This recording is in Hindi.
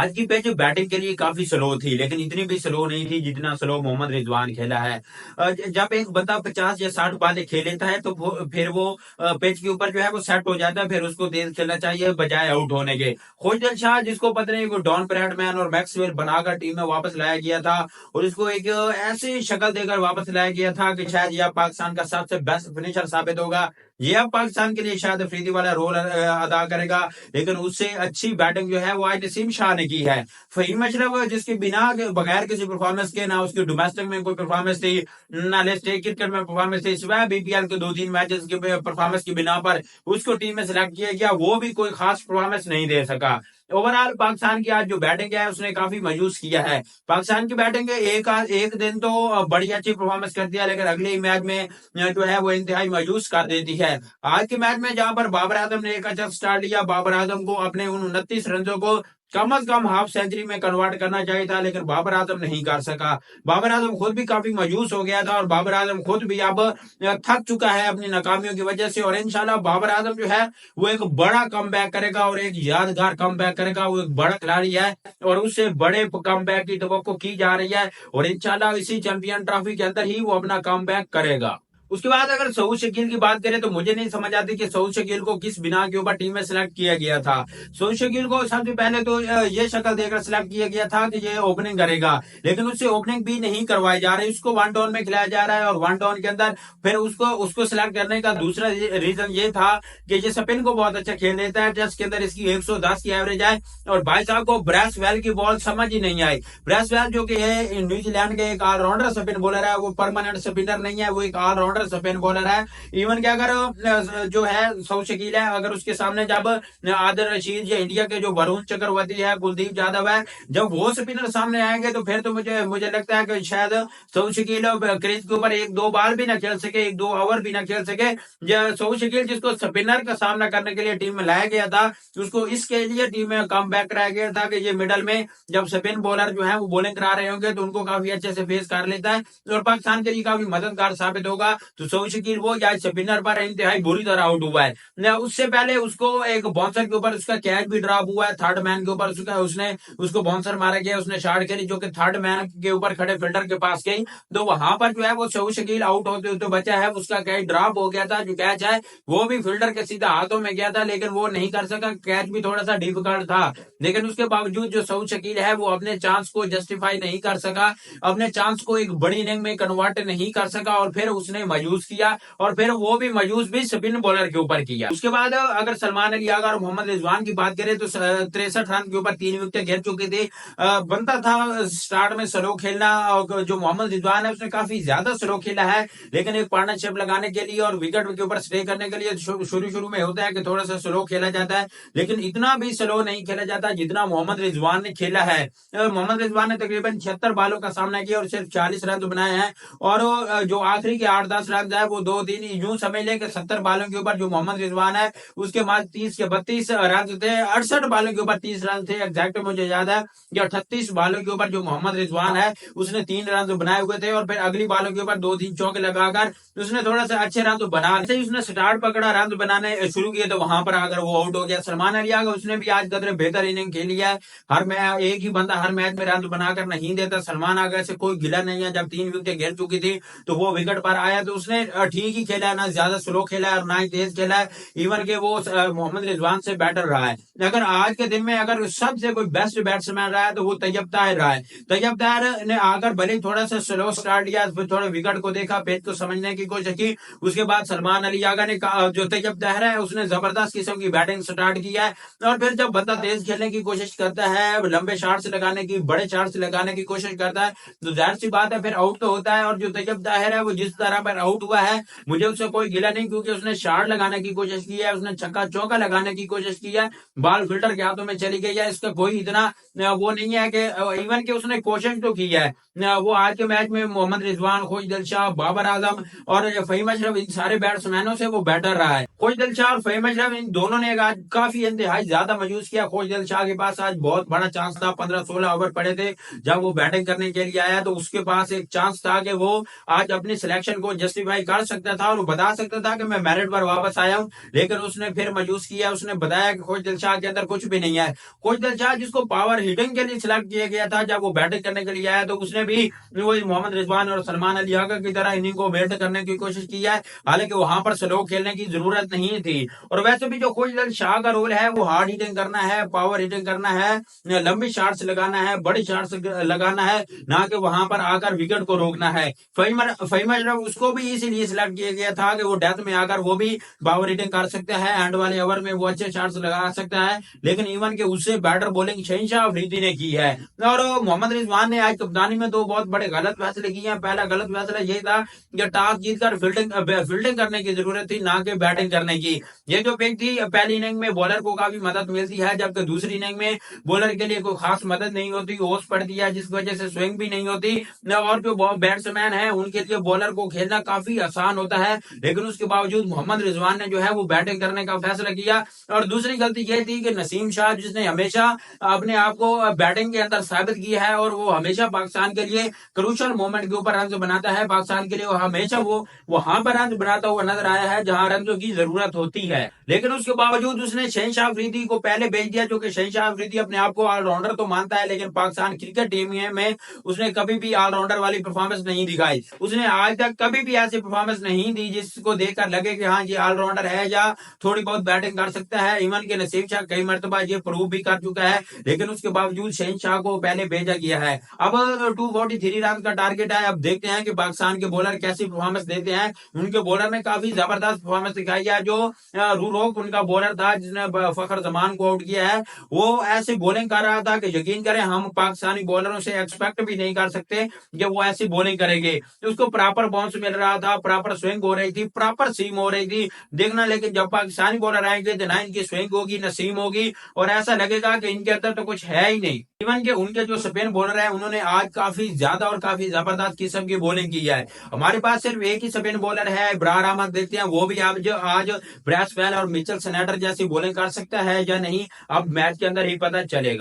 आज की पिच बैटिंग के लिए काफी स्लो थी, लेकिन इतनी भी स्लो नहीं थी जितना स्लो मोहम्मद रिजवान खेला है। जब एक बंदा 50 या 60 बालें खेल लेता है तो फिर वो पिच के ऊपर जो है वो सेट हो जाता है, फिर उसको तेज खेलना चाहिए बजाय आउट होने के। खुशदिल शाह, जिसको पता नहीं वो डॉन ब्रैडमैन और मैक्सवेल बनाकर टीम में वापस लाया गया था, और इसको एक ऐसी शक्ल देकर वापस लाया गया था कि शायद यह पाकिस्तान का सबसे बेस्ट फिनिशर साबित होगा। यह पाकिस्तान के लिए शायद अफरीदी वाला रोल अदा करेगा, लेकिन उससे अच्छी बैटिंग जो है वो आज नसीम शाह ने की है। फहीम अशरफ, जिसके बिना बगैर किसी परफॉर्मेंस के, ना उसकी डोमेस्टिक में कोई परफॉर्मेंस थी, ना टेस्ट क्रिकेट में परफॉर्मेंस थी, सिवाय बीपीएल के 2-3 मैचेस के परफॉर्मेंस की बिना पर उसको टीम में सिलेक्ट किया गया, वो भी कोई खास परफॉर्मेंस नहीं दे सका। ओवरऑल पाकिस्तान की आज जो बैटिंग है उसने काफी मायूस किया है। पाकिस्तान की बैटिंग एक दिन तो बड़ी अच्छी परफॉर्मेंस करती है, लेकिन अगले ही मैच में जो है वो इंतहाई मायूस कर देती है। आज के मैच में जहां पर बाबर आजम ने एक अच्छा स्टार्ट लिया, बाबर आजम को अपने उन 29 रनों को कम अज कम हाफ सेंचुरी में कन्वर्ट करना चाहिए था, लेकिन बाबर आजम नहीं कर सका। बाबर आजम खुद भी काफी मायूस हो गया था, और बाबर आजम खुद भी अब थक चुका है अपनी नाकामियों की वजह से। और इंशाल्लाह बाबर आजम जो है वो एक बड़ा कमबैक करेगा और एक यादगार कमबैक करेगा। वो एक बड़ा खिलाड़ी है और उससे बड़े कमबैक की तवक्को की जा रही है, और इंशाल्लाह इसी चैंपियन ट्रॉफी के अंदर ही वो अपना कमबैक करेगा। उसके बाद अगर सऊद शकील की बात करें तो मुझे नहीं समझ आती कि सऊद शकील को किस बिना के ऊपर टीम में सिलेक्ट किया गया था। सऊद शकील को सबसे पहले तो ये शक्ल देकर सिलेक्ट किया गया था कि ये ओपनिंग करेगा, लेकिन उससे ओपनिंग भी नहीं करवाई जा रही, उसको वन डाउन में खिलाया जा रहा है। और वन डाउन के अंदर फिर उसको उसको सिलेक्ट करने का दूसरा रीजन ये था कि ये स्पिन को बहुत अच्छा खेल लेता है, टेस्ट के अंदर इसकी 110 की एवरेज है। और भाई साहब को ब्रेसवेल की बॉल समझ ही नहीं आई। ब्रेसवेल जो कि है न्यूजीलैंड के एक ऑलराउंडर स्पिन बॉलर है, वो परमानेंट स्पिनर नहीं है, वो एक ऑलराउंडर स्पिन बॉलर है। इवन कि अगर जो है सऊद शकील है, अगर उसके सामने जब आदिल रशीद या इंडिया के जो वरुण चक्रवर्ती है, कुलदीप यादव है, जब वो स्पिनर सामने आएंगे तो फिर तो मुझे मुझे लगता है कि शायद सऊद शकील क्रीज के ऊपर 1-2 बाल भी ना खेल सके, 1-2 ओवर भी ना खेल सके। सऊद शकील, जिसको स्पिनर का सामना करने के लिए टीम में लाया गया था, उसको इसके लिए टीम में कम बैक कराया गया था कि ये मिडल में जब स्पिन बॉलर जो है वो बॉलिंग करा रहे होंगे तो उनको काफी अच्छे से फेस कर लेता है और पाकिस्तान के लिए काफी मददगार साबित होगा। तो सऊद शकील वो या स्पिनर पर इंतहाई बुरी तरह आउट हुआ है। उससे पहले उसको एक बाउंसर के ऊपर उसका कैच भी ड्रॉप हुआ है, थर्ड मैन के ऊपर उसने उसको बाउंसर मारा गया, उसने शॉट करी जो कि थर्ड मैन के ऊपर खड़े फील्डर के पास गई, तो वहां पर जो है वो सऊद शकील आउट होते होते बचा है। उसका कैच ड्रॉप हो गया था, जो कैच है वो भी फील्डर के सीधा हाथों में गया था, लेकिन वो नहीं कर सका, कैच भी थोड़ा सा डिफिकल्ट था। लेकिन उसके बावजूद जो सऊद शकील है वो अपने चांस को जस्टिफाई नहीं कर सका, अपने चांस को एक बड़ी इनिंग में कन्वर्ट नहीं कर सका, और फिर उसने मायूस किया, और फिर वो भी मायूस भी स्पिन बॉलर के ऊपर किया। उसके बाद अगर सलमान अली आगा और मोहम्मद रिजवान की बात करें तो 63 रन के ऊपर 3 विकेट गिर चुके थे। बनता था स्टार्ट में स्लो खेलना, और जो मोहम्मद रिजवान है उसने काफी ज्यादा स्लो खेला है, लेकिन एक पार्टनरशिप लगाने के लिए और विकेट के ऊपर स्टे करने के लिए शुरू शुरू में होता है कि थोड़ा सा स्लो खेला जाता है, लेकिन इतना भी स्लो नहीं खेला जाता जितना मोहम्मद रिजवान ने खेला है। मोहम्मद रिजवान ने तकरीबन 76 बालों का सामना किया और सिर्फ 40 रन बनाए हैं, और जो आखिरी के 8-10 रन है वो 2-3 यूं समझ ले कि 70 बालों के ऊपर जो मोहम्मद रिजवान है उसके बाद 30 के 32 रन थे, 68 बालों के ऊपर 30 रन थे एग्जैक्ट मुझे याद है, या 38 बालों के ऊपर जो मोहम्मद रिजवान है उसने 3 रन बनाए हुए थे, और फिर अगली बालों के ऊपर 2-3 चौके लगाकर उसने थोड़ा सा अच्छे रन बना, जैसे ही उसने स्टार्ट पकड़ा रन बनाने शुरू किए तो वहां पर अगर वो आउट हो गया। सलमान अली आगा, उसने भी आज कदर बेहतर इनिंग खेली है। हर मैच एक ही बंदा हर मैच में रन बनाकर नहीं देता, सलमान आगा से कोई गिला नहीं है। जब 3 विकेट गिर चुकी थी तो वो विकेट पर आया तो उसने ठीक ही खेला है, ना ज्यादा स्लो खेला है और ना ही तेज खेला है, इवन के वो मोहम्मद रिजवान से बेटर रहा है। अगर आज के दिन में अगर सबसे कोई बेस्ट बैट्समैन रहा है तो वो तैयब ताहिर रहा है। तैयब ताहिर ने आकर भले थोड़ा सा स्लो स्टार्ट लिया, फिर थोड़े विकेट को देखा, पेच को समझने की कोशिश की, उसके बाद सलमान अली आगा ने जो तैयब ताहिर है उसने जबरदस्त किस्म की बैटिंग स्टार्ट किया है, और फिर जब बंदा तेज खेलने की कोशिश करता है, लंबे शॉट्स लगाने की, बड़े शॉट्स लगाने की कोशिश करता है, तो जाहिर सी बात है फिर आउट तो होता है। और जो तैयब ताहिर है वो जिस तरह पर आउट हुआ है मुझे उससे कोई गिला नहीं, क्योंकि उसने शॉट लगाने की कोशिश की है, उसने छक्का चौका लगाने की कोशिश की है, बाल फिल्टर के हाथों में चली गई है, इसका कोई इतना वो नहीं है कि इवन के उसने कोशिश तो की है। वो आज के मैच में मोहम्मद रिजवान, खुशदिल शाह, बाबर आजम और फहीम अशरफ, इन सारे बैट्समैनों से वो बेटर रहा है। खुशदिल शाह और फहीम अशरफ इन दोनों ने आज काफी इंतहाई ज्यादा मायूस किया। खुशदिल शाह के पास आज बहुत बड़ा चांस था, 15-16 ओवर पड़े थे जब वो बैटिंग करने के लिए आया, तो उसके पास एक चांस था कि वो आज अपनी सिलेक्शन को जस्टिफाई कर सकता था और वो बता सकता था कि मैं मेरिट पर वापस आया हूं, लेकिन उसने फिर मायूस किया। उसने बताया कि कोच दिलशाद के अंदर कुछ भी नहीं है। कोच दिलशाद जिसको पावर हिटिंग के लिए सिलेक्ट किया गया था, जब वो बैटिंग करने के लिए आया तो उसने भी वही मोहम्मद रिजवान और सलमान अली आगा की तरह इनिंग को वेट करने की कोशिश की है। हालांकि वहां पर स्लो खेलने की जरूरत नहीं थी। और वैसे भी जो कोच दिलशाद का रोल है वो हार्ड हिटिंग करना है, पावर हिटिंग करना है, लंबी शॉट्स लगाना है, बड़ी शॉट्स लगाना है, ना कि वहां पर आकर विकेट को रोकना है। फहीम अशरफ उसको भी इसीलिए सिलेक्ट किया गया था कि वो डेथ में आकर वो भी पावर हिटिंग कर सकता है, एंड वाले ओवर में वो अच्छे शॉट्स लगा सकता है। लेकिन इवन के उससे बैटर बॉलिंग शहनशाह अफरीदी ने की है। और मोहम्मद रिजवान ने आज कप्तानी में दो बहुत बड़े गलत फैसले किए हैं। पहला गलत फैसला ये था कि टॉस जीतकर फील्डिंग करने की जरूरत थी, ना कि बैटिंग करने की। ये जो पिच थी, पहली इनिंग में बॉलर को काफी मदद मिलती है, जबकि दूसरी इनिंग में बॉलर के लिए कोई खास मदद नहीं होती, ओस पड़ती है, जिस वजह से स्विंग भी नहीं होती। और जो बैट्समैन है उनके लिए बॉलर को खेलना काफी आसान होता है। लेकिन उसके बावजूद मोहम्मद रिजवान ने जो है वो बैटिंग करने का फैसला किया। और दूसरी गलती ये थी कि नसीम शाह, जिसने हमेशा अपने आप को बैटिंग के अंदर साबित किया है और वो हमेशा पाकिस्तान के लिए क्रूशल मोमेंट के ऊपर रन बनाता है, पाकिस्तान के लिए हमेशा वो वहां पर रन बनाता हुआ नजर आया है जहां रन की जरूरत होती है। लेकिन उसके बावजूद उसने शहनशाह अफरीदी को पहले भेज दिया, जो कि शहनशाह अफरीदी अपने आप को ऑलराउंडर तो मानता है, लेकिन पाकिस्तान क्रिकेट टीम में उसने कभी भी ऑलराउंडर वाली परफॉर्मेंस नहीं दिखाई। उसने आज तक कभी भी ऐसी परफॉर्मेंस नहीं दी जिसको देखकर लगे कि हाँ ये ऑलराउंडर है या थोड़ी बहुत बैटिंग कर सकता है। इवन के नसीम शाह कई मरतबा ये प्रूव भी कर चुका है, लेकिन उसके बावजूद शहनशाह को पहले भेजा गया है। अब 243 रन का टारगेट है। अब देखते हैं कि पाकिस्तान के बॉलर कैसी परफॉर्मेंस देते हैं। उनके बॉलर ने काफी जबरदस्त परफॉर्मेंस दिखाई है। जो रूरोक उनका बॉलर था जिसने फखर जमान को आउट किया है, वो ऐसी बॉलिंग कर रहा था कि यकीन करें हम पाकिस्तानी बॉलरों से एक्सपेक्ट भी नहीं कर सकते कि वो ऐसी बॉलिंग करेंगे। तो उसको प्रॉपर बाउंस मिल रहा था, प्रॉपर स्विंग हो रही थी, प्रॉपर सीम हो रही थी। देखना, लेकिन जब पाकिस्तानी बॉलर आएंगे तो ना इनकी स्विंग होगी ना सीम होगी, और ऐसा लगेगा कि इनके अंदर तो कुछ है ही नहीं। इवन के उनके जो स्पिन बॉलर है उन्होंने आज काफी ज्यादा और काफी जबरदस्त किस्म की बॉलिंग की है। हमारे पास सिर्फ एक ही स्पिन बॉलर है, इब्रार अहमद। देखते हैं वो भी आज ब्रैसवेल और मिचेल स्नेडर जैसी बॉलिंग कर सकता है या नहीं, अब मैच के अंदर ही पता चलेगा।